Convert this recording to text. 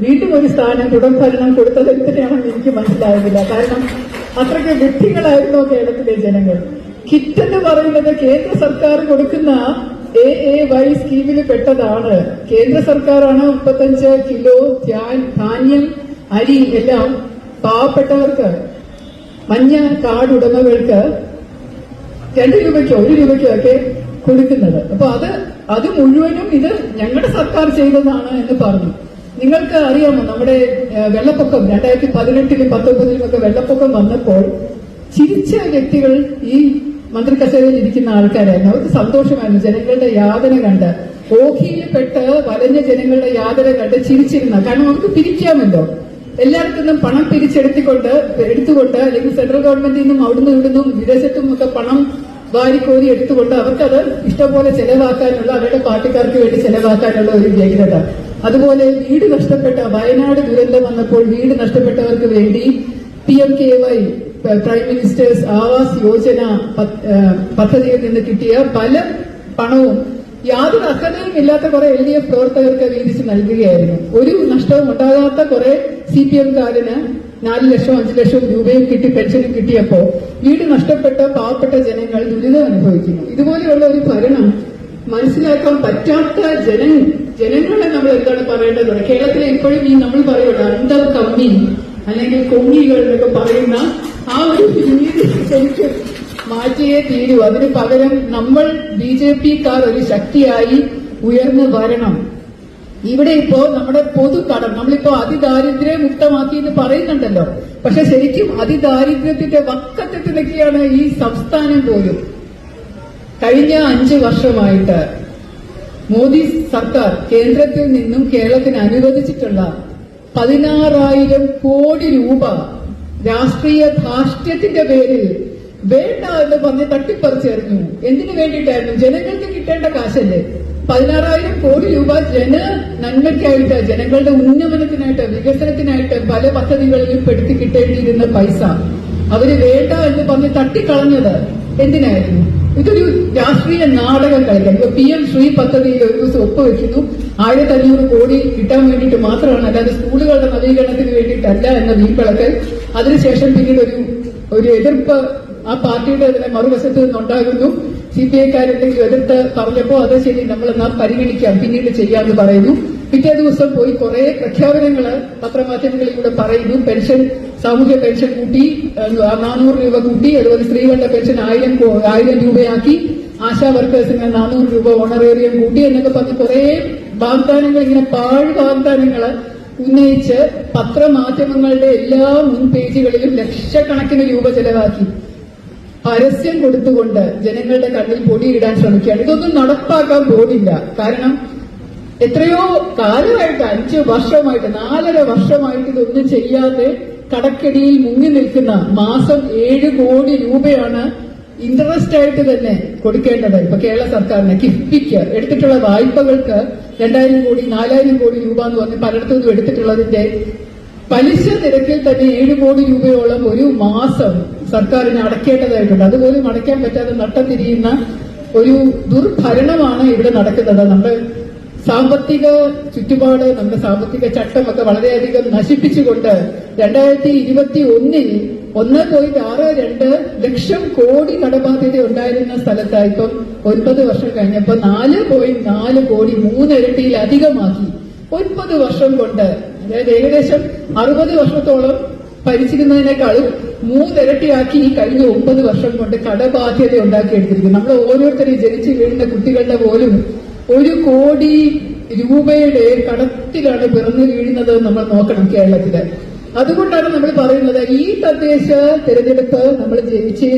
വീണ്ടും ഒരു സ്ഥാനം തുടർഭരണം കൊടുത്തത് എന്തിനാണെന്ന് എനിക്ക് മനസ്സിലാകുന്നില്ല. കാരണം അത്രയ്ക്ക് വിഡ്ഢികളായിരുന്നോ കേരളത്തിലെ ജനങ്ങൾ. കിറ്റ് എന്ന് പറയുന്നത് കേന്ദ്ര സർക്കാർ കൊടുക്കുന്ന AAY സ്കീമിൽ പെട്ടതാണ്. കേന്ദ്ര സർക്കാരാണ് 35 കിലോ ധാന്യം, അരി എല്ലാം പാവപ്പെട്ടവർക്ക്, മഞ്ഞ കാർഡ് ഉടമകൾക്ക് 2 രൂപയ്ക്കോ 1 രൂപയ്ക്കോ ഒക്കെ കൊടുക്കുന്നത്. അപ്പൊ അത് മുഴുവനും ഇത് ഞങ്ങളുടെ സർക്കാർ ചെയ്തതാണ് എന്ന് പറഞ്ഞു. നിങ്ങൾക്ക് അറിയാമോ, നമ്മുടെ വെള്ളപ്പൊക്കം 2018-ലും 2019-ലും ഒക്കെ വെള്ളപ്പൊക്കം വന്നപ്പോൾ ചിരിച്ച വ്യക്തികൾ ഈ മന്ത്രി കസേരയിൽ ഇരിക്കുന്ന ആൾക്കാരായിരുന്നു. അവർക്ക് സന്തോഷമായിരുന്നു ജനങ്ങളുടെ യാതന കണ്ട്. ഓഖിയിൽപ്പെട്ട് വലഞ്ഞ ജനങ്ങളുടെ യാതന കണ്ട് ചിരിച്ചിരുന്ന. കാരണം അവർക്ക് പിരിക്കാമല്ലോ, എല്ലായിടത്തു നിന്നും പണം പിരിച്ചെടുത്തുകൊണ്ട് അല്ലെങ്കിൽ സെൻട്രൽ ഗവൺമെന്റിൽ നിന്നും അവിടുന്ന് ഇവിടുന്നും വിദേശത്തും ഒക്കെ പണം വാരിക്കോരി എടുത്തുകൊണ്ട് അവർക്കത് ഇഷ്ടംപോലെ ചെലവാക്കാനുള്ള, അവരുടെ പാർട്ടിക്കാർക്ക് വേണ്ടി ചെലവാക്കാനുള്ള ഒരു വ്യഗ്രത. അതുപോലെ വീട് നഷ്ടപ്പെട്ട വയനാട് ദുരന്തം വന്നപ്പോൾ വീട് നഷ്ടപ്പെട്ടവർക്ക് വേണ്ടി PMKY prime minister's Awas Yojana പദ്ധതിയിൽ നിന്ന് കിട്ടിയ പല പണവും യാതൊരു അർഹതയും ഇല്ലാത്ത കുറെ LDF പ്രവർത്തകർക്ക് വീതിച്ച് നൽകുകയായിരുന്നു. ഒരു നഷ്ടവും ഉണ്ടാകാത്ത കുറെ CPM-കാരന് 4 ലക്ഷം 5 ലക്ഷം രൂപയും കിട്ടി, പെൻഷനും കിട്ടിയപ്പോ വീട് നഷ്ടപ്പെട്ട പാവപ്പെട്ട ജനങ്ങൾ ദുരിതം അനുഭവിക്കുന്നു. ഇതുപോലെയുള്ള ഒരു ഭരണം മനസ്സിലാക്കാൻ പറ്റാത്ത ജനങ്ങളെ നമ്മൾ എന്താണ് പറയേണ്ടത്? കേരളത്തിലെ ഇപ്പോഴും ഈ നമ്മൾ പറയുന്നത് അന്തർ കമ്മി അല്ലെങ്കിൽ കൊങ്ങികൾ എന്നൊക്കെ പറയുന്ന ആ ഒരു രീതി ശരിക്കും മാറ്റിയേ തീരൂ. അതിന് പകരം നമ്മൾ BJP-ക്കാർ ഒരു ശക്തിയായി ഉയർന്നു വരണം. ഇവിടെ ഇപ്പോ നമ്മുടെ പൊതുകടം നമ്മളിപ്പോ അതിദാരിദ്ര്യ മുക്തമാക്കി എന്ന് പറയുന്നുണ്ടല്ലോ, പക്ഷെ ശരിക്കും അതിദാരിദ്ര്യത്തിന്റെ വക്കത്തെത്തി നിൽക്കുകയാണ് ഈ സംസ്ഥാനം പോലും. കഴിഞ്ഞ 5 വർഷമായിട്ട് മോദി സർക്കാർ കേന്ദ്രത്തിൽ നിന്നും കേരളത്തിന് അനുവദിച്ചിട്ടുള്ള 16,000 കോടി രൂപ രാഷ്ട്രീയ ധാർഷ്ട്യത്തിന്റെ പേരിൽ വേണ്ട എന്ന് പറഞ്ഞ് തട്ടിപ്പറിച്ചെറിഞ്ഞു. എന്തിനു വേണ്ടിയിട്ടായിരുന്നു? ജനങ്ങൾക്ക് കിട്ടേണ്ട കാശല്ലേ. 16,000 കോടി രൂപ നന്മയ്ക്കായിട്ട്, ജനങ്ങളുടെ ഉന്നമനത്തിനായിട്ട്, വികസനത്തിനായിട്ട് പല പദ്ധതികളിലും പെടുത്തി കിട്ടേണ്ടിയിരുന്ന പൈസ അവര് വേണ്ട എന്ന് പറഞ്ഞ് തട്ടിക്കളഞ്ഞത് എന്തിനായിരുന്നു? ഇതൊരു രാഷ്ട്രീയ നാടകം കളിക്കാൻ. ഇപ്പൊ PM ശ്രീ പദ്ധതിയിൽ ഒരു ദിവസം ഒപ്പുവെക്കുന്നു 1500 കോടി കിട്ടാൻ വേണ്ടിയിട്ട് മാത്രമാണ്, അല്ലാതെ സ്കൂളുകളുടെ നവീകരണത്തിന് വേണ്ടിയിട്ടല്ല എന്ന വീമ്പളക്കൽ. അതിനുശേഷം പിന്നീട് ഒരു എതിർപ്പ് ആ പാർട്ടിയുടെ അതിനെ മറുവശത്ത് നിന്നുണ്ടാകുന്നു. CPI-ക്കാരെന്തെങ്കിലും എതിർത്ത് പറഞ്ഞപ്പോ അത് ശരി, നമ്മളെന്നാ പരിഗണിക്കാം, പിന്നീട് ചെയ്യാമെന്ന് പറയുന്നു. പിറ്റേ ദിവസം പോയി കുറെ പ്രഖ്യാപനങ്ങള് പത്രമാധ്യമങ്ങളിലൂടെ പറയുന്നു. പെൻഷൻ, സാമൂഹ്യ പെൻഷൻ കൂട്ടി 400 രൂപ കൂട്ടി, അതുപോലെ സ്ത്രീകളുടെ പെൻഷൻ 1000 രൂപയാക്കി, ആശാ വർക്കേഴ്സിന് 400 രൂപ ഓണറേറിയം കൂട്ടി എന്നൊക്കെ പറഞ്ഞ് കുറെ വാഗ്ദാനങ്ങൾ, ഇങ്ങനെ പാഴ് വാഗ്ദാനങ്ങള് ഉന്നയിച്ച് പത്രമാധ്യമങ്ങളുടെ എല്ലാ മുൻ പേജുകളിലും ലക്ഷക്കണക്കിന് രൂപ ചെലവാക്കി പരസ്യം കൊടുത്തുകൊണ്ട് ജനങ്ങളുടെ കണ്ണിൽ പൊടിയിടാൻ ശ്രമിക്കുകയാണ്. ഇതൊന്നും നടപ്പാക്കാൻ പോകില്ല. കാരണം എത്രയോ കാലമായിട്ട്, 5 വർഷമായിട്ട് 4.5 വർഷമായിട്ട് ഇതൊന്നും ചെയ്യാതെ കടക്കടിയിൽ മുങ്ങി നിൽക്കുന്ന, മാസം 7 കോടി രൂപയാണ് ഇൻട്രസ്റ്റ് ആയിട്ട് തന്നെ കൊടുക്കേണ്ടത്. ഇപ്പൊ കേരള സർക്കാരിന് കിഫ്ബിക്ക് എടുത്തിട്ടുള്ള വായ്പകൾക്ക് 2000 കോടി 4000 കോടി രൂപ എന്ന് പറഞ്ഞ് പലയിടത്തുനിന്നും എടുത്തിട്ടുള്ളതിന്റെ പലിശ നിരക്കിൽ തന്നെ 7 കോടി രൂപയോളം ഒരു മാസം സർക്കാരിന് അടയ്ക്കേണ്ടതായിട്ടുണ്ട്. അതുപോലും അടയ്ക്കാൻ പറ്റാതെ നട്ടം തിരിയുന്ന ഒരു ദുർഭരണമാണ് ഇവിടെ നടക്കുന്നത്. നമ്മുടെ സാമ്പത്തിക ചുറ്റുപാട്, നമ്മുടെ സാമ്പത്തിക ചട്ടമൊക്കെ വളരെയധികം നശിപ്പിച്ചുകൊണ്ട് 2021-ൽ 1.62 ലക്ഷം കോടി കടബാധ്യത ഉണ്ടായിരുന്ന സ്ഥലത്തായി ഇപ്പം 9 വർഷം കഴിഞ്ഞപ്പോ 4.4 കോടി, 3 ഇരട്ടിയിലധികമാക്കി. 9 വർഷം കൊണ്ട്, അതായത് ഏകദേശം 60 വർഷത്തോളം ഭരിച്ചിരുന്നതിനേക്കാളും 3 ഇരട്ടിയാക്കി ഈ കഴിഞ്ഞ 9 വർഷം കൊണ്ട് കടബാധ്യത ഉണ്ടാക്കിയെടുത്തിരിക്കുന്നു. നമ്മൾ ഓരോരുത്തരും ജനിച്ചു വീഴുന്ന കുട്ടികളുടെ പോലും 1 കോടി രൂപയുടെ കടത്തിലാണ് പിറന്നു വീഴുന്നത് നമ്മൾ നോക്കണം കേരളത്തില്. അതുകൊണ്ടാണ് നമ്മൾ പറയുന്നത് ഈ തദ്ദേശ തെരഞ്ഞെടുപ്പ് നമ്മൾ ജയിച്ചേ